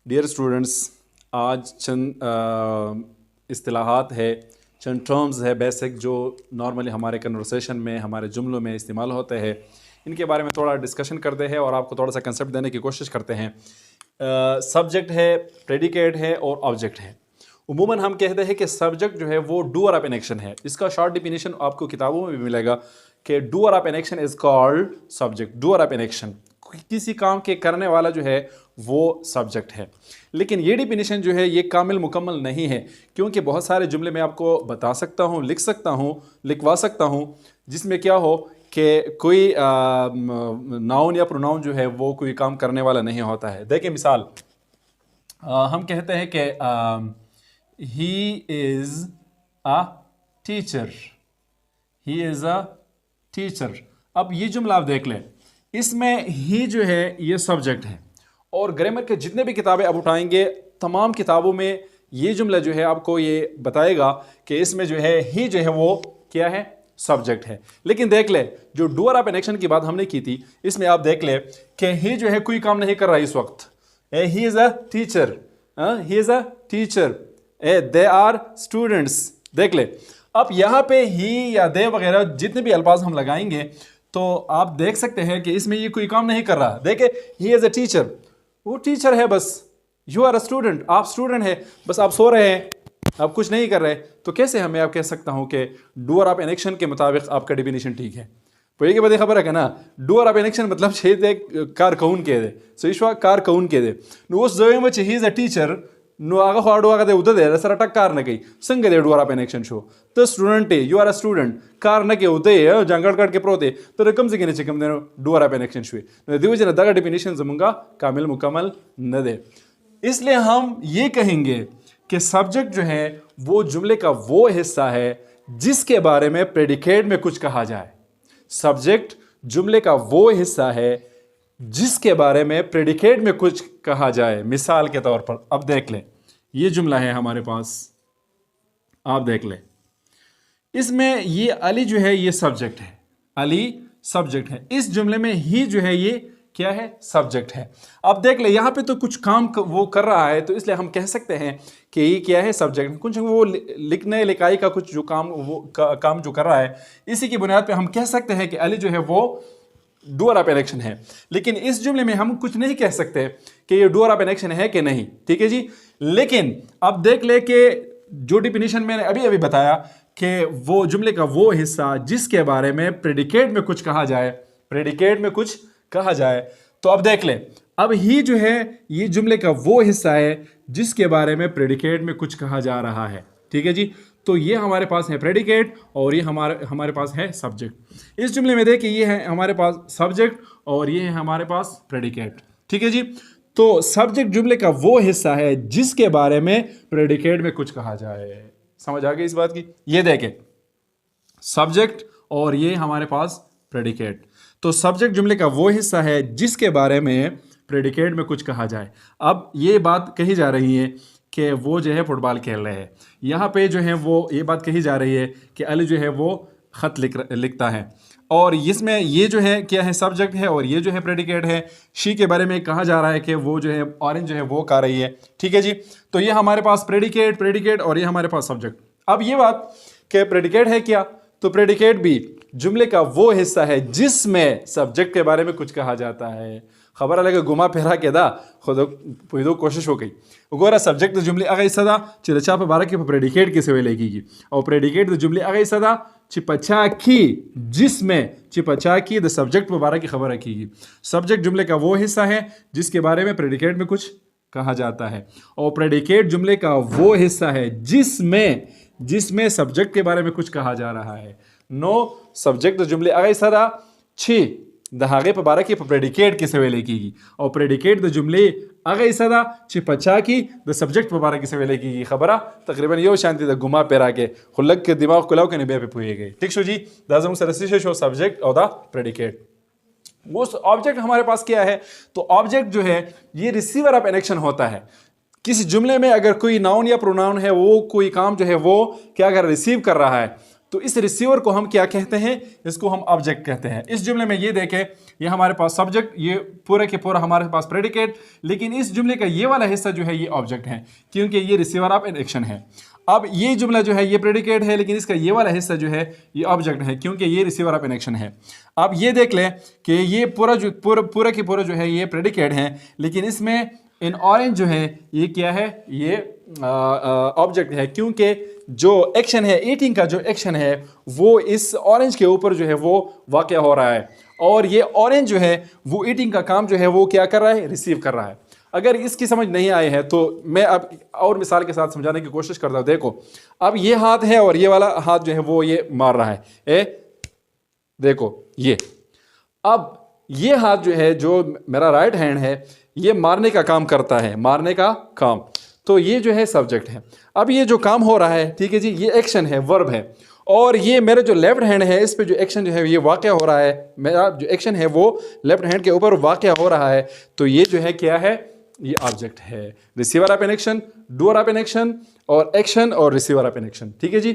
Dear students, आज चंद इस्तिलाहात है, चंद terms है बेसिक जो नॉर्मली हमारे कन्वर्सेशन में, हमारे जुमलों में इस्तेमाल होते हैं। इनके बारे में थोड़ा डिस्कशन करते हैं और आपको थोड़ा सा कंसेप्ट देने की कोशिश करते हैं। सब्जेक्ट है, प्रेडिकेट है और ऑब्जेक्ट है। उमूमन हम कहते हैं कि सब्जेक्ट जो है वो डूअर ऑफ एन एक्शन है। इसका शॉर्ट डिफिनीशन आपको किताबों में भी मिलेगा कि doer of an action is called subject. Doer of an action, किसी काम के करने वाला जो है वो सब्जेक्ट है। लेकिन ये डिफिनीशन जो है ये कामिल मुकम्मल नहीं है, क्योंकि बहुत सारे जुमले मैं आपको बता सकता हूँ, लिख सकता हूँ, लिखवा सकता हूँ, जिसमें क्या हो कि कोई नाउन या प्रोनाउन जो है वो कोई काम करने वाला नहीं होता है। देखिए मिसाल, हम कहते हैं कि ही is a teacher, he is a teacher. अब ये जुमला आप देख लें, इसमें ही जो है ये सब्जेक्ट है और ग्रामर के जितने भी किताबें आप उठाएंगे तमाम किताबों में ये जुमला जो है आपको ये बताएगा कि इसमें जो है ही जो है वो क्या है, सब्जेक्ट है। लेकिन देख ले, जो डूअर ऑफ एन एक्शन की बात हमने की थी, इसमें आप देख ले कि ही जो है कोई काम नहीं कर रहा है इस वक्त। He is a teacher, he is a teacher, they are students. देख ले, अब यहाँ पे ही या दे वगैरह जितने भी अल्फाज हम लगाएंगे तो आप देख सकते हैं कि इसमें ये कोई काम नहीं कर रहा। देखे, ही इज़ अ टीचर, वो टीचर है बस। यू आर अ स्टूडेंट, आप स्टूडेंट है बस, आप सो रहे हैं, आप कुछ नहीं कर रहे। तो कैसे हमें आप कह सकता हूँ कि डूअर ऑफ एन एक्शन के मुताबिक आपका डिफिनीशन ठीक है। पहले के बाद खबर है ना, डूअर ऑफ एन एक्शन मतलब छेद कार कौन कह दे, सो ईश्वा कार कौन कह दे नो जो में ही इज़ अ टीचर नो आगा खाड़ो आगा दे उदे दे सर अटक कार न गई संग दे डूअर ऑफ एन एक्शन शो तो स्टूडेंट है, यू आर अ स्टूडेंट कार न के उदे जंगल काट के प्रोते तो रकम से गिने चिकम देनो डूअर ऑफ एन एक्शन शो दिवज न दगा डिफिनीशन जमुंगा कामिल मुकम्मल न दे। इसलिए हम ये कहेंगे कि सब्जेक्ट जो है वो जुमले का वो हिस्सा है जिसके बारे में प्रेडिकेट में कुछ कहा जाए। सब्जेक्ट जुमले का वो हिस्सा है जिसके बारे में प्रेडिकेट में कुछ कहा जाए। मिसाल के तौर पर अब देख ले, ये जुमला है हमारे पास, आप देख ले, इसमें ये अली जो है ये सब्जेक्ट है, अली सब्जेक्ट है। इस जुमले में ही जो है ये क्या है, सब्जेक्ट है। अब देख ले, यहाँ पे तो कुछ काम वो कर रहा है, तो इसलिए हम कह सकते हैं कि ये क्या है, सब्जेक्ट। कुछ वो लिखने लिखाई का कुछ जो काम वो काम जो कर रहा है, इसी की बुनियाद पे हम कह सकते हैं कि अली जो है वो डूअर ऑफ एन एक्शन है। लेकिन इस जुमले में हम कुछ नहीं कह सकते कि ये डूअर ऑफ एन एक्शन है कि नहीं, ठीक है जी। लेकिन अब देख ले कि जो डिफिनीशन मैंने अभी अभी बताया कि वो जुमले का वो हिस्सा जिसके बारे में प्रेडिकेट में कुछ कहा जाए, प्रेडिकेट में कुछ कहा जाए। तो अब देख ले, अब ही जो है ये जुमले का वो हिस्सा है जिसके बारे में प्रेडिकेट में कुछ कहा जा रहा है, ठीक है जी। तो ये हमारे पास है प्रेडिकेट और ये हमारे पास है सब्जेक्ट। इस जुमले में देखिए, ये है हमारे पास सब्जेक्ट और ये है हमारे पास प्रेडिकेट, ठीक है जी। तो सब्जेक्ट जुमले का वो हिस्सा है जिसके बारे में प्रेडिकेट में कुछ कहा जाए। समझ आ गई इस बात की? ये देखें, सब्जेक्ट और ये हमारे पास प्रेडिकेट। तो सब्जेक्ट जुमले का वो हिस्सा है जिसके बारे में प्रेडिकेट में कुछ कहा जाए। अब ये बात कही जा रही है कि वो जो है फुटबॉल खेल रहे हैं। यहाँ पे जो है वो ये बात कही जा रही है कि अली जो है वो ख़त लिखता है, और इसमें ये जो है क्या है, सब्जेक्ट है और ये जो है प्रेडिकेट है। शी के बारे में कहा जा रहा है कि वो जो है ऑरेंज जो है वो खा रही है, ठीक है जी। तो ये हमारे पास प्रेडिकेट और ये हमारे पास सब्जेक्ट। अब ये बात कि प्रेडिकेट है क्या, तो प्रेडिकेट भी जुमले का वो हिस्सा है जिसमें सब्जेक्ट के बारे में कुछ कहा जाता है। खबर अलग घुमा फिरा के दा खुद पुदो कोशिश हो गई गोरा सब्जेक्ट जुमले अगई सदा चिरचा पे बारह के प्रेडिकेट किसे वे लगेगी, और प्रेडिकेट जुमले अगई सदा चिपचा की जिसमें चिपचा की द सब्जेक्ट पे बारह की खबर रखीगी। सब्जेक्ट जुमले का वो हिस्सा है जिसके बारे में प्रेडिकेट में कुछ कहा जाता है, और प्रेडिकेट जुमले का वो हिस्सा है जिसमें सब्जेक्ट के बारे में कुछ कहा जा रहा है। नो सब्जेक्ट जुमले अगई सदा छी दहागे पे बारह की प्रेडिकेट किसे वे लेगी, और प्रेडिकेट द जुमले अगई सदा चिपचा की द सब्जेक्ट पे बारह किसे वे लेगी। खबरा तकरीबन यो शांति द घुमा पेरा के खुलक के दिमाग कुलाव के निबे पे पुए गए, ठीक शो जी। दाजम सरसिश शो सब्जेक्ट और द प्रेडिकेट। वो ऑब्जेक्ट हमारे पास क्या है, तो ऑब्जेक्ट जो है ये रिसीवर ऑफ एन एक्शन होता है। किसी जुमले में अगर कोई नाउन या प्रोनाउन है, वो कोई काम जो है वो क्या कर रिसीव कर रहा है, तो इस रिसीवर को हम क्या कहते हैं? इसको हम ऑब्जेक्ट कहते हैं। इस जुमले में ये देखें, ये हमारे पास सब्जेक्ट, ये पूरे के पूरा हमारे पास प्रेडिकेट, लेकिन इस जुमले का ये वाला हिस्सा जो है ये ऑब्जेक्ट है, क्योंकि ये रिसीवर ऑफ एन एक्शन है। अब ये जुमला जो है ये प्रेडिकेट है, लेकिन इसका ये वाला हिस्सा जो है ये ऑब्जेक्ट है, क्योंकि ये रिसीवर ऑफ एन एक्शन है। अब ये देख लें कि ये पूरा के पूरा जो है ये प्रेडिकेट है, लेकिन इसमें इन ऑरेंज जो है ये क्या है? ये ऑब्जेक्ट है, क्योंकि जो एक्शन है, ईटिंग का जो एक्शन है वो इस ऑरेंज के ऊपर जो है वो वाक़या हो रहा है, और ये ऑरेंज जो है वो ईटिंग का काम जो है वो क्या कर रहा है? रिसीव कर रहा है। अगर इसकी समझ नहीं आए हैं तो मैं अब और मिसाल के साथ समझाने की कोशिश करता हूँ। देखो, अब ये हाथ है और ये वाला हाथ जो है वो ये मार रहा है, देखो ये। अब ये हाथ जो है, जो मेरा राइट हैंड है, ये मारने का काम करता है, मारने का काम, तो ये जो है सब्जेक्ट है। अब ये जो काम हो रहा है, ठीक है जी, ये एक्शन है, वर्ब है, और ये मेरे जो लेफ्ट हैंड है इस पे जो एक्शन जो है ये वाक़या हो रहा है, मेरा जो एक्शन है वो लेफ्ट हैंड के ऊपर वाक़या हो रहा है, तो ये जो है क्या है? ये ऑब्जेक्ट है, receiver of an action, doer of an action, और एक्शन और रिसीवर ऑफ एन एक्शन। ठीक है जी।